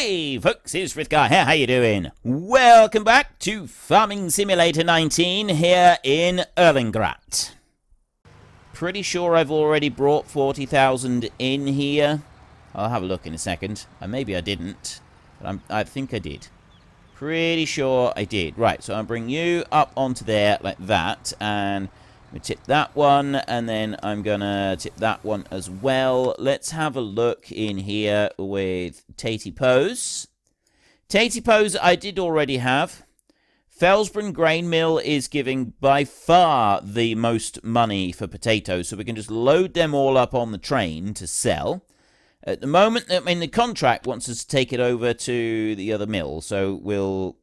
Hey folks, it's Frithgar here, how you doing? Welcome back to Farming Simulator 19 here in Erlengrat. Pretty sure I've already brought 40,000 in here. I'll have a look in a second. Maybe I didn't, but I think I did. Pretty sure I did. Right, so I'll bring you up onto there like that, and we tip that one, and then I'm gonna tip that one as well. Let's have a look in here with Tatey Pose. Tatey Pose I did already have. Felsbrunn Grain Mill is giving by far the most money for potatoes, so we can just load them all up on the train to sell. At the moment, I mean, the contract wants us to take it over to the other mill, so we'll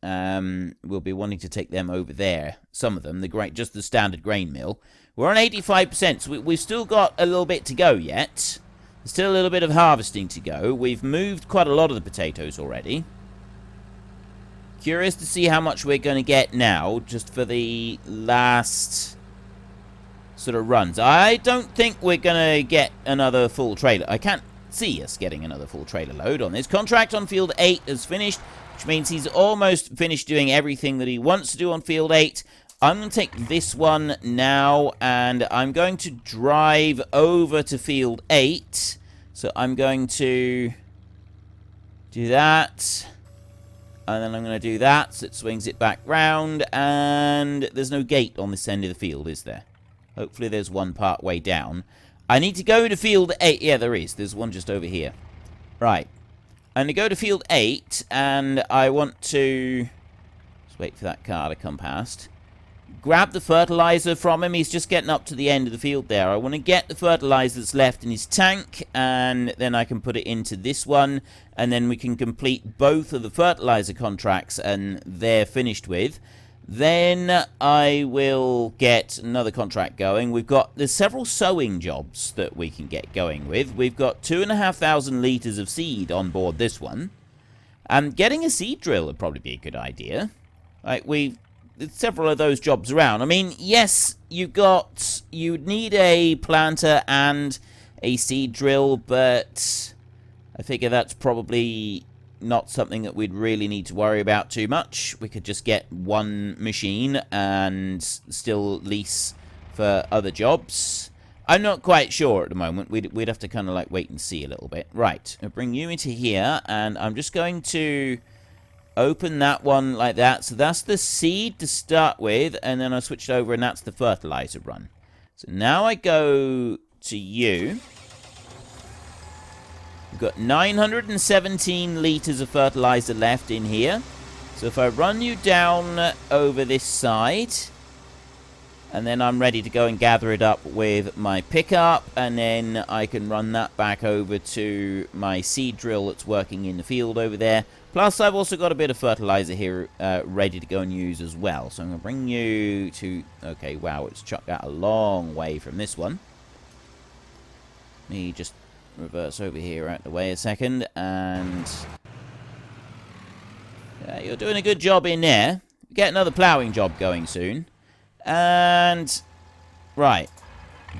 be wanting to take them over there. Some of them, just the standard grain mill. We're on 85%, so we've still got a little bit to go yet. There's still a little bit of harvesting to go. We've moved quite a lot of the potatoes already. Curious to see how much we're going to get now, just for the last sort of runs. I don't think we're going to get another full trailer. I can't see us getting another full trailer load on this. Contract on Field 8 is finished, which means he's almost finished doing everything that he wants to do on Field 8. I'm going to take this one now, and I'm going to drive over to Field 8. So I'm going to do that, and then I'm going to do that, so it swings it back round, and there's no gate on this end of the field, is there? Hopefully there's one part way down. I need to go to Field 8. Yeah, there is. There's one just over here. Right. I'm going to go to Field 8, and I want to just wait for that car to come past. Grab the fertilizer from him. He's just getting up to the end of the field there. I want to get the fertilizer that's left in his tank, and then I can put it into this one, and then we can complete both of the fertilizer contracts, and they're finished with. Then I will get another contract going. There's several sowing jobs that we can get going with. We've got 2,500 litres of seed on board this one. Getting a seed drill would probably be a good idea. There's several of those jobs around. I mean, yes, you'd need a planter and a seed drill, but I figure that's probably not something that we'd really need to worry about too much. We could just get one machine and still lease for other jobs. I'm not quite sure at the moment. We'd have to kind of like wait and see a little bit. Right, I'll bring you into here, and I'm just going to open that one like that. So that's the seed to start with, and then I switched over, and that's the fertilizer run. So now I go to you. We've got 917 litres of fertilizer left in here. So if I run you down over this side, and then I'm ready to go and gather it up with my pickup, and then I can run that back over to my seed drill that's working in the field over there. Plus, I've also got a bit of fertilizer here ready to go and use as well. So I'm going to bring you to... Okay, wow, it's chucked out a long way from this one. Let me just reverse over here out the way a second, and yeah, you're doing a good job in there. Get another ploughing job going soon. And right,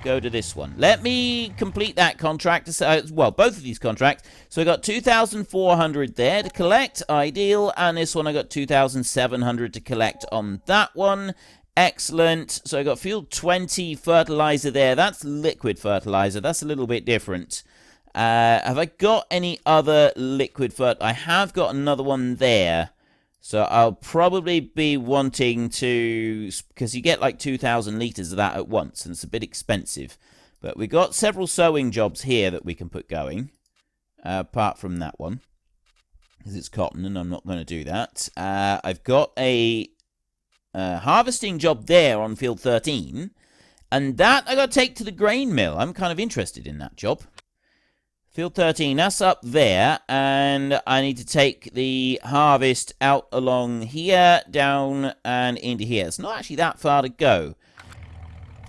go to this one. Let me complete that contract. Well, both of these contracts. So I got 2,400 there to collect, ideal, and this one I got 2,700 to collect on that one. Excellent. So I got Field 20 fertilizer there. That's liquid fertilizer. That's a little bit different. Have I got any other liquid fertilizer? I have got another one there. So I'll probably be wanting to... Because you get like 2,000 litres of that at once, and it's a bit expensive. But we got several sowing jobs here that we can put going. Apart from that one. Because it's cotton, and I'm not going to do that. I've got a harvesting job there on Field 13. And that I got to take to the grain mill. I'm kind of interested in that job. Field 13, that's up there, and I need to take the harvest out along here, down, and into here. It's not actually that far to go.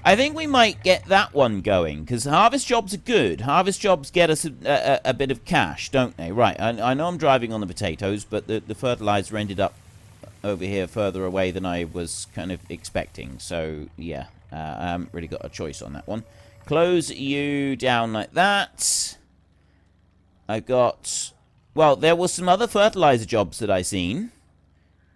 I think we might get that one going, because harvest jobs are good. Harvest jobs get us a bit of cash, don't they? Right, I know I'm driving on the potatoes, but the fertilizer ended up over here further away than I was kind of expecting. So, yeah, I haven't really got a choice on that one. Close you down like that. I've got Well, there were some other fertilizer jobs that I seen.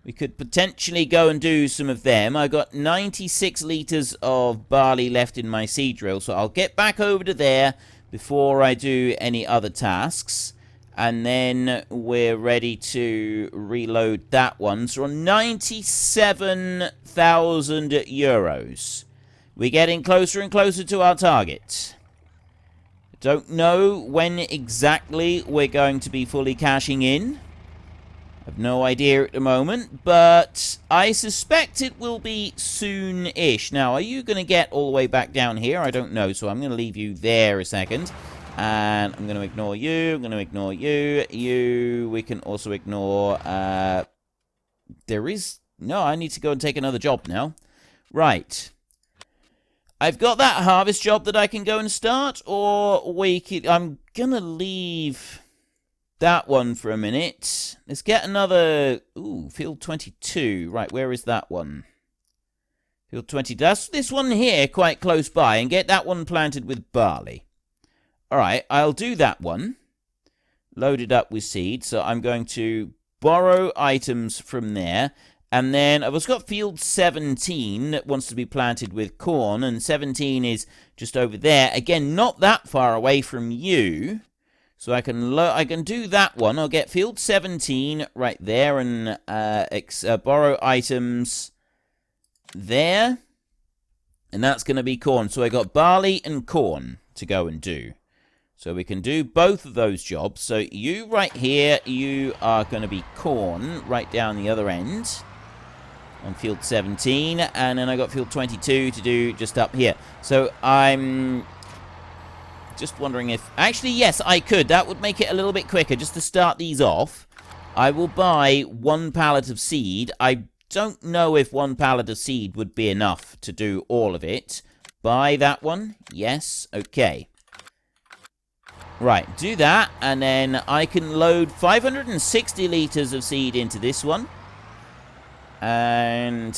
We could potentially go and do some of them. I got 96 litres of barley left in my seed drill, so I'll get back over to there before I do any other tasks. And then we're ready to reload that one. So on 97,000 euros. We're getting closer and closer to our target. Don't know when exactly we're going to be fully cashing in. I've no idea at the moment, but I suspect it will be soon-ish. Now, are you going to get all the way back down here? I don't know, so I'm going to leave you there a second. And I'm going to ignore you. I'm going to ignore you. You, we can also ignore... there is... No, I need to go and take another job now. Right. I've got that harvest job that I can go and start, or we could... I'm going to leave that one for a minute. Let's get another... Ooh, field 22. Right, where is that one? Field 20. That's this one here, quite close by, and get that one planted with barley. Alright, I'll do that one. Loaded up with seed, so I'm going to borrow items from there. And then I've also got field 17 that wants to be planted with corn, and 17 is just over there. Again, not that far away from you. So I can do that one. I'll get field 17 right there and borrow items there. And that's going to be corn. So I got barley and corn to go and do. So we can do both of those jobs. So you right here, you are going to be corn right down the other end on field 17. And then I got field 22 to do just up here. So I'm just wondering if... Actually, yes, I could. That would make it a little bit quicker just to start these off. I will buy 1 pallet of seed. I don't know if 1 pallet of seed would be enough to do all of it. Buy that one. Yes. Okay. Right, do that, and then I can load 560 litres of seed into this one. And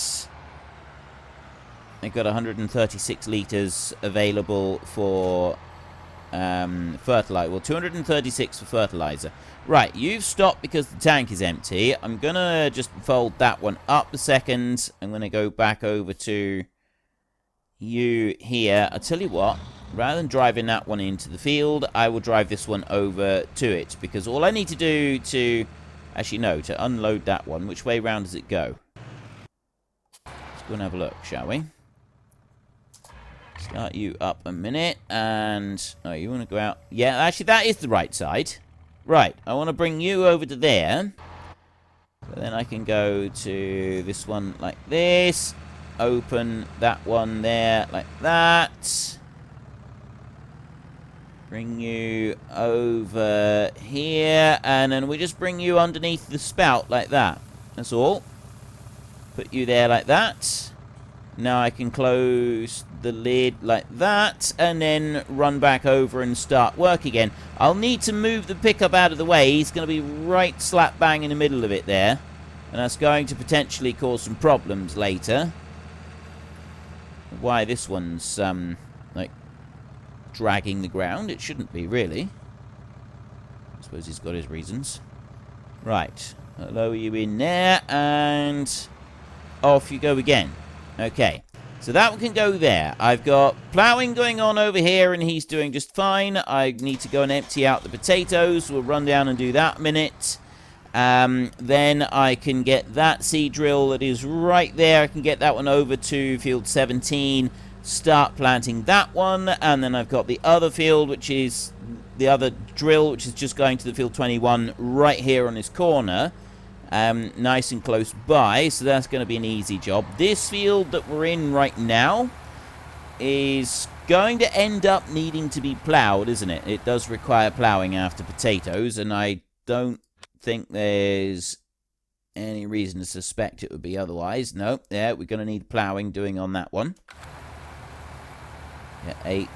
I've got 136 litres available for fertilizer. Well, 236 for fertilizer. Right, you've stopped because the tank is empty. I'm going to just fold that one up a second. I'm going to go back over to you here. I'll tell you what. Rather than driving that one into the field, I will drive this one over to it. Because all I need to do to... Actually, no, to unload that one. Which way round does it go? Let's go and have a look, shall we? Start you up a minute. And... Oh, you want to go out? Yeah, actually, that is the right side. Right, I want to bring you over to there. So then I can go to this one like this. Open that one there like that. Bring you over here, and then we just bring you underneath the spout like that. That's all. Put you there like that. Now I can close the lid like that, and then run back over and start work again. I'll need to move the pickup out of the way. He's going to be right slap bang in the middle of it there. And that's going to potentially cause some problems later. Why this one's, like... dragging the ground. It shouldn't be, really. I suppose he's got his reasons. Right. I'll lower you in there, and off you go again. Okay. So that one can go there. I've got ploughing going on over here, and he's doing just fine. I need to go and empty out the potatoes. We'll run down and do that a minute. Then I can get that seed drill that is right there. I can get that one over to field 17. Start planting that one, and then I've got the other field, which is the other drill, which is just going to the field 21 right here on this corner, nice and close by, so that's going to be an easy job. This field that we're in right now is going to end up needing to be ploughed, isn't it? It does require ploughing after potatoes, and I don't think there's any reason to suspect it would be otherwise. No, yeah, we're going to need ploughing doing on that one. Yeah,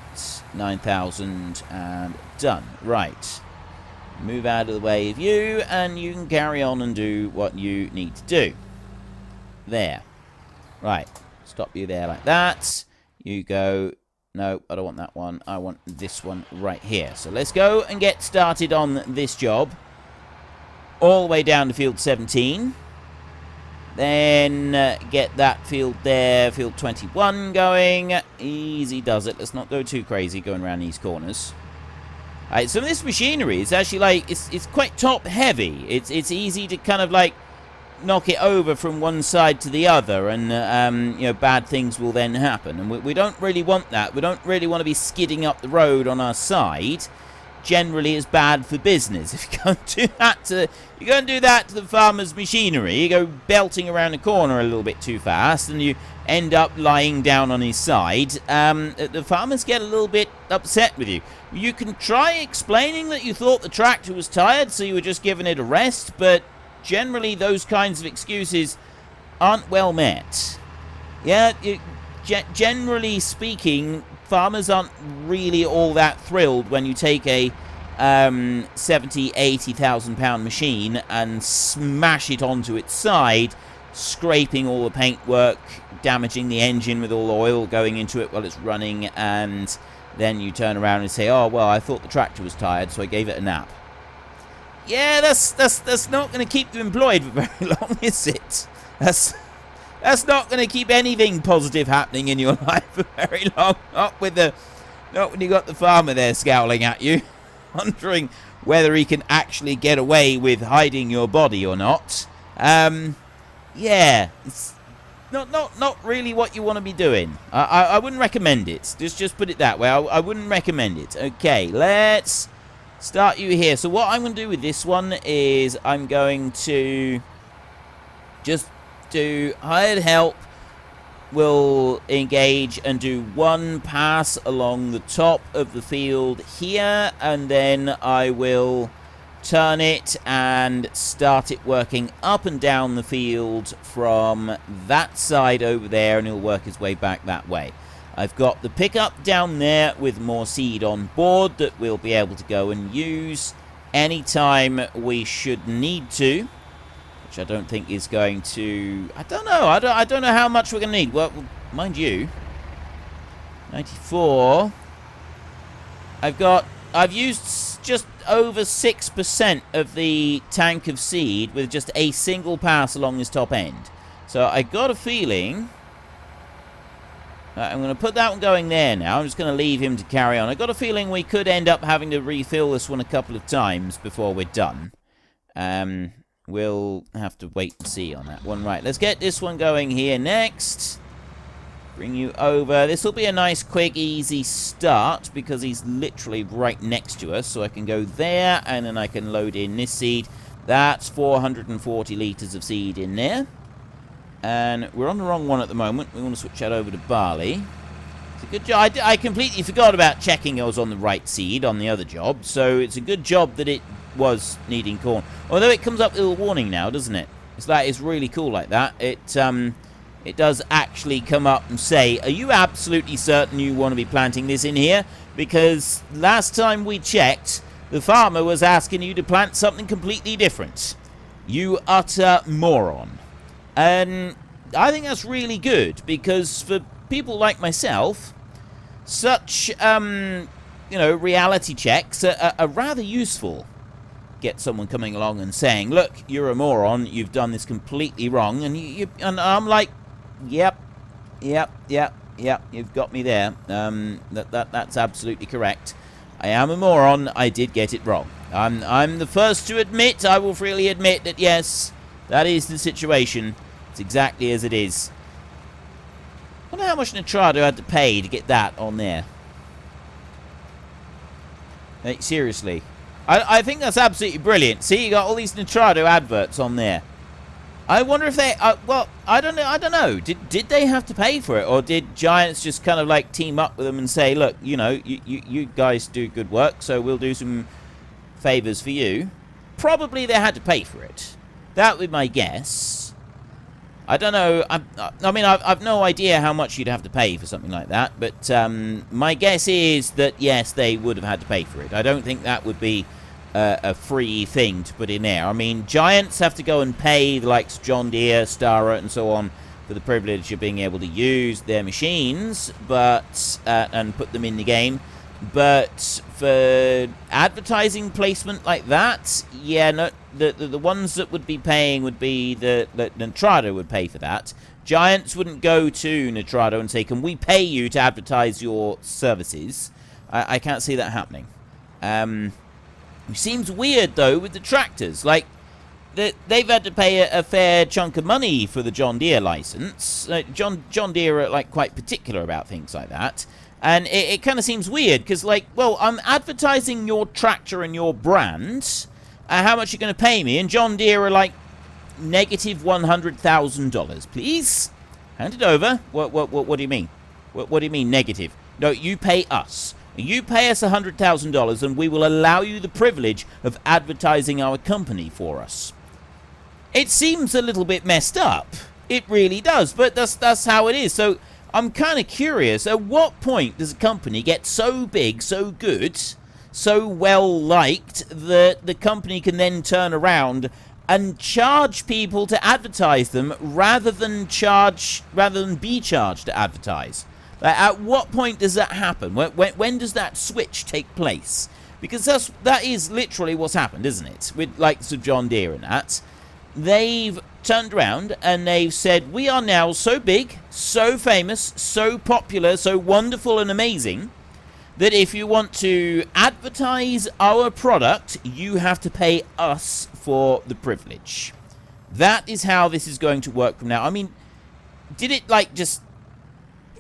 9,000 and done. Right. Move out of the way of you, and you can carry on and do what you need to do. There. Right. Stop you there like that. You go... No, I don't want that one. I want this one right here. So let's go and get started on this job. all the way down to field 17. Then get that field there, field 21 going. Easy does it. Let's not go too crazy going around these corners. Alright, some of this machinery is actually like, it's quite top heavy. It's easy to kind of like knock it over from one side to the other, and you know, bad things will then happen. And we don't really want that. We don't really want to be skidding up the road on our side. Generally, it's bad for business. If you go and do that to the farmer's machinery, you go belting around the corner a little bit too fast, and you end up lying down on his side. The farmers get a little bit upset with you. You can try explaining that you thought the tractor was tired, so you were just giving it a rest, but generally those kinds of excuses aren't well met. Yeah, generally speaking, farmers aren't really all that thrilled when you take a 70,000-80,000 pound machine and smash it onto its side, scraping all the paintwork, damaging the engine with all the oil going into it while it's running, and then you turn around and say, oh, well, I thought the tractor was tired, so I gave it a nap. Yeah, that's not going to keep you employed for very long, is it? That's not going to keep anything positive happening in your life for very long. Not when you got the farmer there scowling at you, wondering whether he can actually get away with hiding your body or not. Yeah, it's not really what you want to be doing. I wouldn't recommend it. Just put it that way. I wouldn't recommend it. Okay, let's start you here. So what I'm going to do with this one is I'm going to just do hired help. Will engage and do one pass along the top of the field here, and then I will turn it and start it working up and down the field from that side over there, and he'll work his way back that way. I've got the pickup down there with more seed on board that we'll be able to go and use anytime we should need to, which I don't think is going to... I don't know. I don't know how much we're going to need. Well, mind you, 94. I've used just over 6% of the tank of seed with just a single pass along this top end. So I got a feeling... I'm going to put that one going there now. I'm just going to leave him to carry on. I got a feeling we could end up having to refill this one a couple of times before we're done. We'll have to wait and see on that one. Right, let's get this one going here next. Bring you over. This will be a nice, quick, easy start because he's literally right next to us. So I can go there, and then I can load in this seed. That's 440 litres of seed in there. And we're on the wrong one at the moment. We want to switch that over to barley. It's a good job. I completely forgot about checking I was on the right seed on the other job. So it's a good job that it was needing corn. Although it comes up with a warning now, doesn't it? It's really cool like that. It does actually come up and say, are you absolutely certain you want to be planting this in here? Because last time we checked, the farmer was asking you to plant something completely different. You utter moron. And I think that's really good, because for people like myself, such, reality checks are rather useful. Get someone coming along and saying, look, you're a moron, you've done this completely wrong, and I'm like, yep, you've got me there. That's absolutely correct. I am a moron, I did get it wrong. I'm the first to admit, I will freely admit that yes, that is the situation. It's exactly as it is. I wonder how much Nitrado had to pay to get that on there. Like, seriously. I think that's absolutely brilliant. See, you got all these Nitrado adverts on there. I wonder if they... well, I don't know. Did they have to pay for it? Or did Giants just kind of like team up with them and say, look, you guys do good work, so we'll do some favors for you? Probably they had to pay for it. That would be my guess. I don't know. I mean, I've no idea how much you'd have to pay for something like that. But my guess is that, yes, they would have had to pay for it. I don't think that would be a free thing to put in there. I mean, Giants have to go and pay the likes of John Deere, Stara, and so on for the privilege of being able to use their machines and put them in the game. But for advertising placement like that, yeah, no, the ones that would be paying would be the Nitrado would pay for that. Giants wouldn't go to Nitrado and say, can we pay you to advertise your services? I can't see that happening. It seems weird, though, with the tractors. Like, they've had to pay a fair chunk of money for the John Deere license. John Deere are, like, quite particular about things like that. And it kind of seems weird, because, like, well, I'm advertising your tractor and your brand. How much are you going to pay me? And John Deere are like, negative $100,000, please. Hand it over. What do you mean? What do you mean, negative? No, you pay us. You pay us $100,000, and we will allow you the privilege of advertising our company for us. It seems a little bit messed up. It really does, but that's how it is. So I'm kind of curious, at what point does a company get so big, so good, so well liked, that the company can then turn around and charge people to advertise them rather than be charged to advertise? At what point does that happen? When does that switch take place? Because that is literally what's happened, isn't it? With likes of John Deere and that. They've turned around and they've said, we are now so big, so famous, so popular, so wonderful and amazing, that if you want to advertise our product, you have to pay us for the privilege. That is how this is going to work from now. I mean, did it, like, just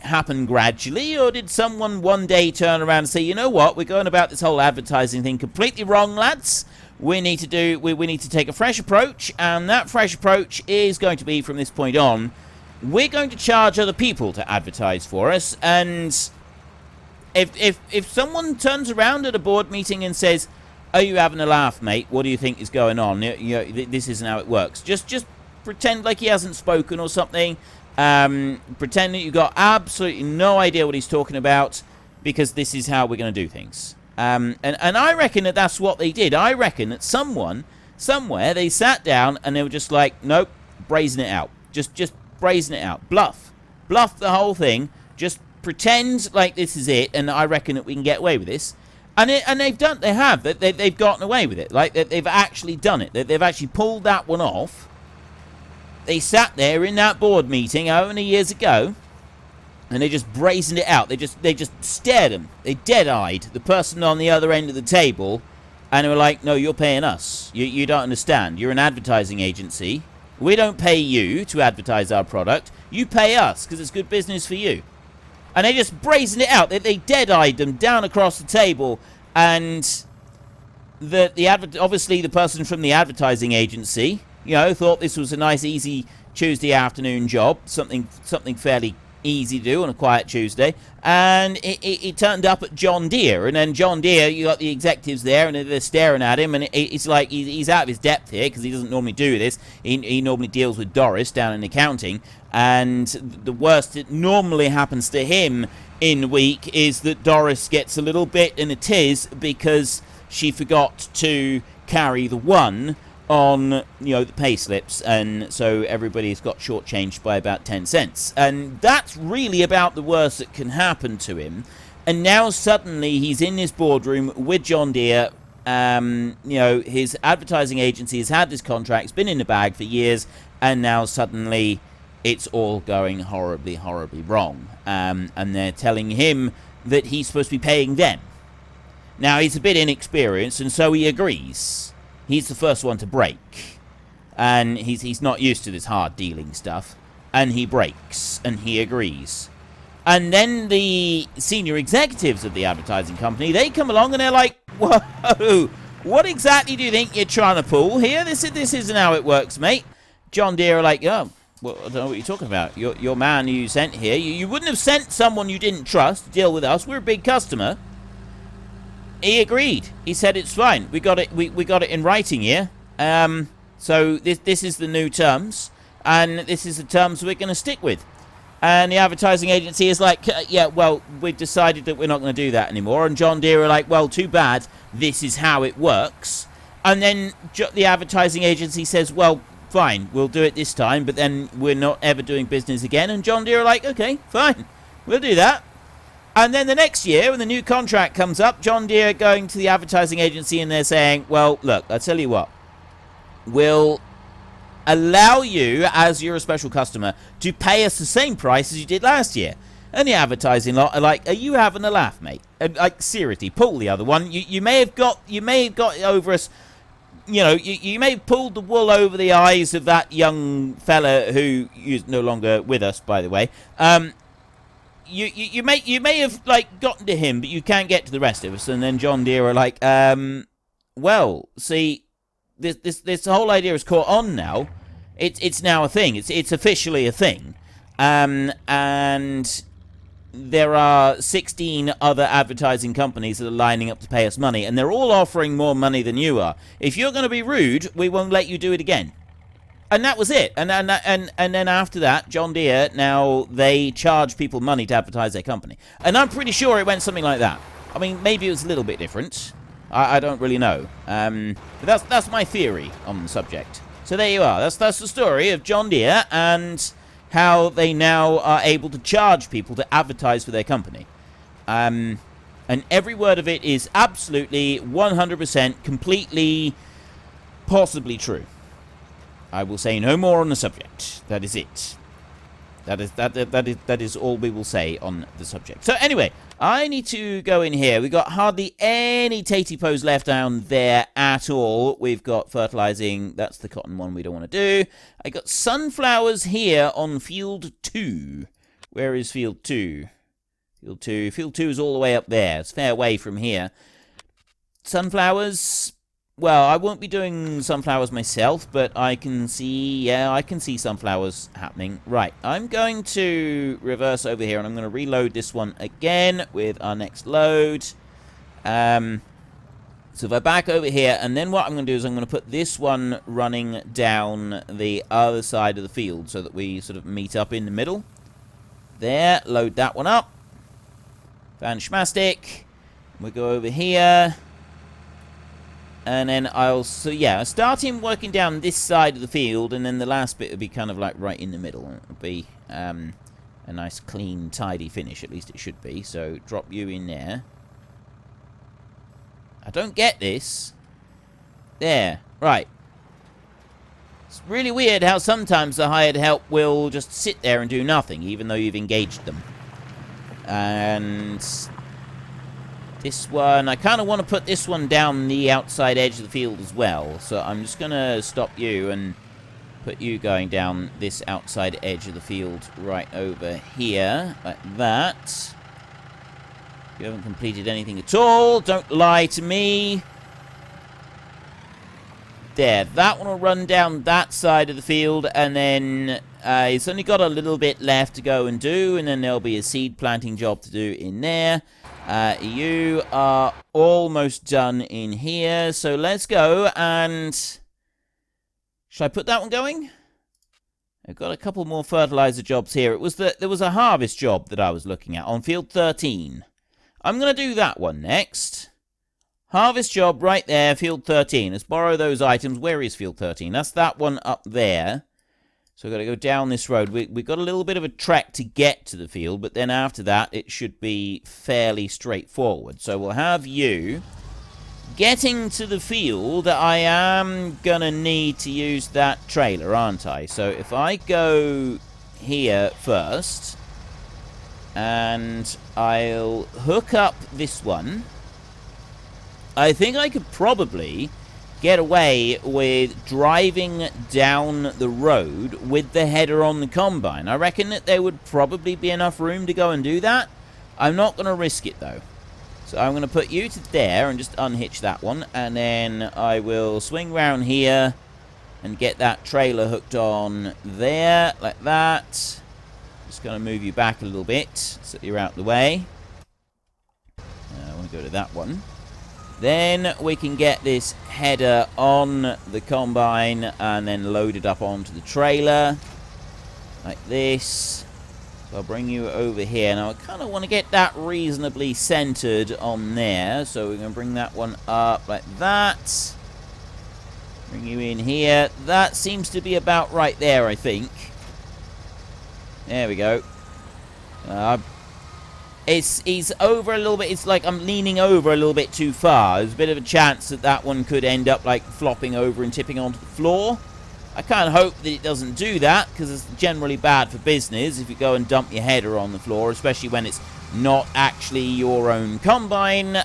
happen gradually, or did someone one day turn around and say, you know what, we're going about this whole advertising thing completely wrong, lads? We need to take a fresh approach, and that fresh approach is going to be, from this point on, we're going to charge other people to advertise for us. And if someone turns around at a board meeting and says, are you having a laugh, mate? What do you think is going on? This isn't how it works. Just pretend like he hasn't spoken or something. Pretend that you've got absolutely no idea what he's talking about, because this is how we're going to do things. And I reckon that that's what they did. I reckon that someone, somewhere, they sat down and they were just like, nope, brazen it out. Just brazen it out. Bluff the whole thing. Just pretend like this is it, and I reckon that we can get away with this. And they've gotten away with it. Like, they've actually done it. They've actually pulled that one off. They sat there in that board meeting how many years ago, and they just brazened it out. They just stared them. They dead-eyed the person on the other end of the table, and they were like, no, you're paying us. You don't understand. You're an advertising agency. We don't pay you to advertise our product. You pay us, because it's good business for you. And they just brazened it out. They dead-eyed them down across the table, and obviously the person from the advertising agency, thought this was a nice, easy Tuesday afternoon job, something fairly easy to do on a quiet Tuesday, and it turned up at John Deere, and then John Deere, you got the executives there, and they're staring at him, and it's like he's out of his depth here, because he doesn't normally do this. He normally deals with Doris down in accounting, and the worst that normally happens to him in the week is that Doris gets a little bit in a tiz because she forgot to carry the one on, the pay slips, and so everybody's got shortchanged by about 10 cents. And that's really about the worst that can happen to him. And now suddenly he's in this boardroom with John Deere. His advertising agency has had this contract, it's been in the bag for years, and now suddenly it's all going horribly, horribly wrong. And they're telling him that he's supposed to be paying them. Now, he's a bit inexperienced, and so he agrees. He's the first one to break, and he's not used to this hard dealing stuff, and he breaks, and he agrees. And then the senior executives of the advertising company, they come along and they're like, whoa, what exactly do you think you're trying to pull here? This isn't how it works, mate. John Deere are like, oh, well, I don't know what you're talking about. Your man who you sent here, you wouldn't have sent someone you didn't trust to deal with us. We're a big customer. He agreed. He said it's fine. We got it. We got it in writing here. So this is the new terms, and this is the terms we're going to stick with. And the advertising agency is like, yeah, well, we've decided that we're not going to do that anymore. And John Deere are like, well, too bad. This is how it works. And then the advertising agency says, well, fine, we'll do it this time, but then we're not ever doing business again. And John Deere are like, okay, fine, we'll do that. And then the next year, when the new contract comes up, John Deere going to the advertising agency and they're saying, well, look, I'll tell you what. We'll allow you, as you're a special customer, to pay us the same price as you did last year. And the advertising lot are like, are you having a laugh, mate? Like, seriously, pull the other one. You may have got over us. You know, you may have pulled the wool over the eyes of that young fella who is no longer with us, by the way. You may have, like, gotten to him, but you can't get to the rest of us. And then John Deere are like, well, see, this whole idea is caught on now. It's now a thing. It's officially a thing. And there are 16 other advertising companies that are lining up to pay us money, and they're all offering more money than you are. If you're going to be rude, we won't let you do it again. And that was it. And then after that, John Deere, now they charge people money to advertise their company. And I'm pretty sure it went something like that. I mean, maybe it was a little bit different. I don't really know. But that's my theory on the subject. So there you are. That's the story of John Deere and how they now are able to charge people to advertise for their company. And every word of it is absolutely 100% completely possibly true. I will say no more on the subject. That is it. That is all we will say on the subject. So anyway, I need to go in here. We've got hardly any tatey-pos left down there at all. We've got fertilizing. That's the cotton one we don't want to do. I got sunflowers here on field 2. Where is field 2? Field 2. Field 2 is all the way up there. It's a fair way from here. Sunflowers. Well, I won't be doing sunflowers myself, but I can see, yeah, I can see sunflowers happening. Right, I'm going to reverse over here, and I'm going to reload this one again with our next load. So if I back over here, and then what I'm going to do is I'm going to put this one running down the other side of the field so that we sort of meet up in the middle. There, load that one up. Fantastic. We'll go over here. And then I'll, so yeah, start him working down this side of the field, and then the last bit will be kind of like right in the middle. It'll be a nice, clean, tidy finish, at least it should be. So drop you in there. I don't get this. There, right. It's really weird how sometimes the hired help will just sit there and do nothing, even though you've engaged them. And this one, I kind of want to put this one down the outside edge of the field as well. So I'm just going to stop you and put you going down this outside edge of the field right over here, like that. You haven't completed anything at all. Don't lie to me. There, that one will run down that side of the field, and then it's only got a little bit left to go and do, and then there'll be a seed planting job to do in there. You are almost done in here, so let's go, and should I put that one going? I've got a couple more fertilizer jobs here. There was a harvest job that I was looking at on field 13. I'm going to do that one next. Harvest job right there, field 13. Let's borrow those items. Where is field 13? That's that one up there. So we've got to go down this road. We've got a little bit of a trek to get to the field, but then after that, it should be fairly straightforward. So we'll have you getting to the field. I am going to need to use that trailer, aren't I? So if I go here first, and I'll hook up this one, I think I could probably get away with driving down the road with the header on the combine. I reckon that there would probably be enough room to go and do that. I'm not going to risk it, though. So I'm going to put you to there and just unhitch that one. And then I will swing round here and get that trailer hooked on there, like that. Just going to move you back a little bit so you're out the way. I want to go to that one. Then we can get this header on the combine and then load it up onto the trailer like this. So I'll bring you over here. Now I kind of want to get that reasonably centered on there. So we're going to bring that one up like that. Bring you in here. That seems to be about right there, I think. There we go. He's over a little bit. It's like I'm leaning over a little bit too far. There's a bit of a chance that that one could end up like flopping over and tipping onto the floor. I can't hope that it doesn't do that, because it's generally bad for business if you go and dump your header on the floor, especially when it's not actually your own combine.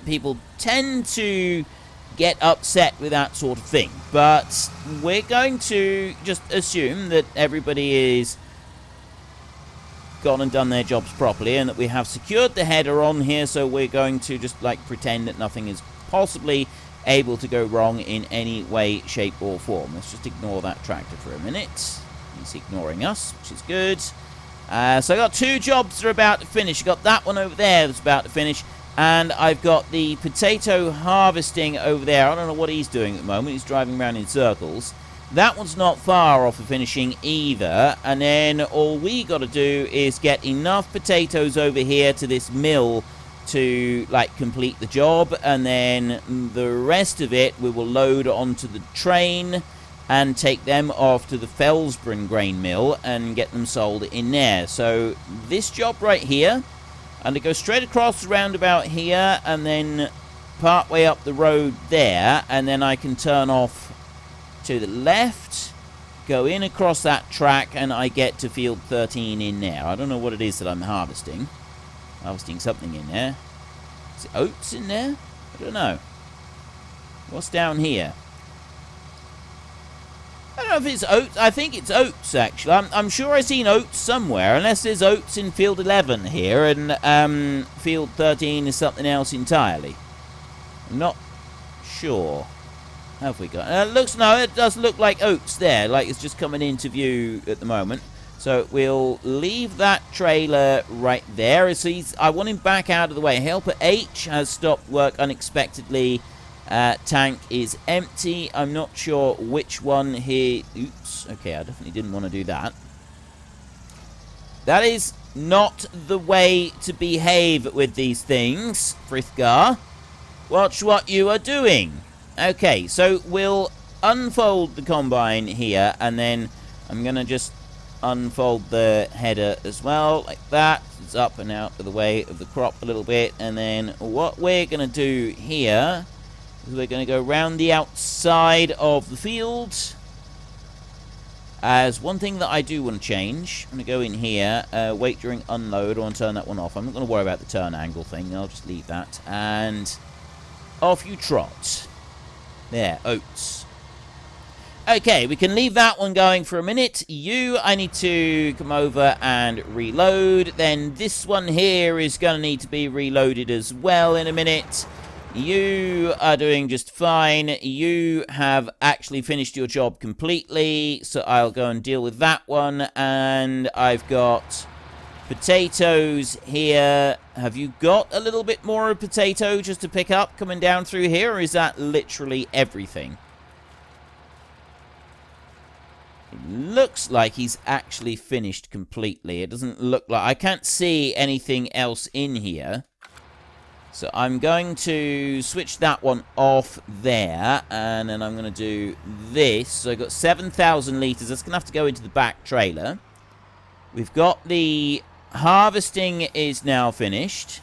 People tend to get upset with that sort of thing. But we're going to just assume that everybody is gone and done their jobs properly, and that we have secured the header on here, so we're going to just like pretend that nothing is possibly able to go wrong in any way, shape or form. Let's just ignore that tractor for a minute. He's ignoring us, which is good. So I got 2 jobs that are about to finish. I got that one over there that's about to finish, and I've got the potato harvesting over there. I don't know what he's doing at the moment. He's driving around in circles. That one's not far off of finishing either, and then all we got to do is get enough potatoes over here to this mill to like complete the job, and then the rest of it we will load onto the train and take them off to the Felsbrunn grain mill and get them sold in there. So this job right here, and to go straight across the roundabout here and then part way up the road there, and then I can turn off to the left, go in across that track, and I get to field 13 in there. I don't know what it is that I'm harvesting. Harvesting something in there. Is it oats in there? I don't know. What's down here? I don't know if it's oats. I think it's oats, actually. I'm sure I've seen oats somewhere, unless there's oats in field 11 here, and field 13 is something else entirely. I'm not sure. Have we got... no, it does look like oats there, like it's just coming into view at the moment. So we'll leave that trailer right there. So I want him back out of the way. Helper H has stopped work unexpectedly. Tank is empty. I'm not sure which one here... Oops. Okay, I definitely didn't want to do that. That is not the way to behave with these things, Frithgar. Watch what you are doing. Okay, so we'll unfold the combine here, and then I'm going to just unfold the header as well, like that. It's up and out of the way of the crop a little bit, and then what we're going to do here is we're going to go round the outside of the field. As one thing that I do want to change, I'm going to go in here, wait during unload, I want to turn that one off. I'm not going to worry about the turn angle thing, I'll just leave that, and off you trot. There, oats. Okay, we can leave that one going for a minute. I need to come over and reload. Then this one here is going to need to be reloaded as well in a minute. You are doing just fine. You have actually finished your job completely, so I'll go and deal with that one. And I've got potatoes here. Have you got a little bit more of potato just to pick up coming down through here, or is that literally everything? It looks like he's actually finished completely. It doesn't look like... I can't see anything else in here. So I'm going to switch that one off there, and then I'm going to do this. So I've got 7,000 litres. That's going to have to go into the back trailer. We've got the... harvesting is now finished.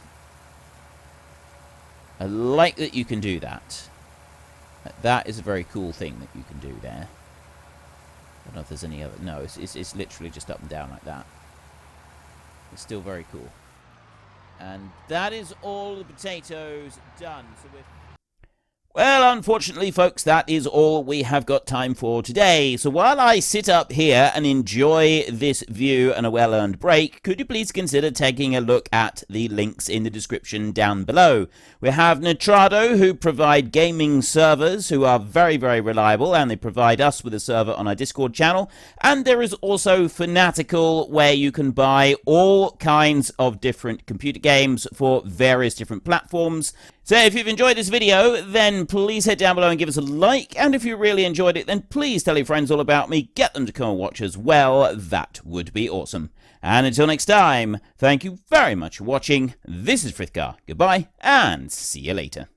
I like that you can do that. That is a very cool thing that you can do there. I don't know if there's any other... No, it's literally just up and down like that. It's still very cool. And that is all the potatoes done. So we're... Well, unfortunately, folks, that is all we have got time for today. So while I sit up here and enjoy this view and a well-earned break, could you please consider taking a look at the links in the description down below? We have Nitrado, who provide gaming servers who are very, very reliable, and they provide us with a server on our Discord channel. And there is also Fanatical, where you can buy all kinds of different computer games for various different platforms. So if you've enjoyed this video, then please head down below and give us a like. And if you really enjoyed it, then please tell your friends all about me. Get them to come and watch as well. That would be awesome. And until next time, thank you very much for watching. This is Frithgar. Goodbye, and see you later.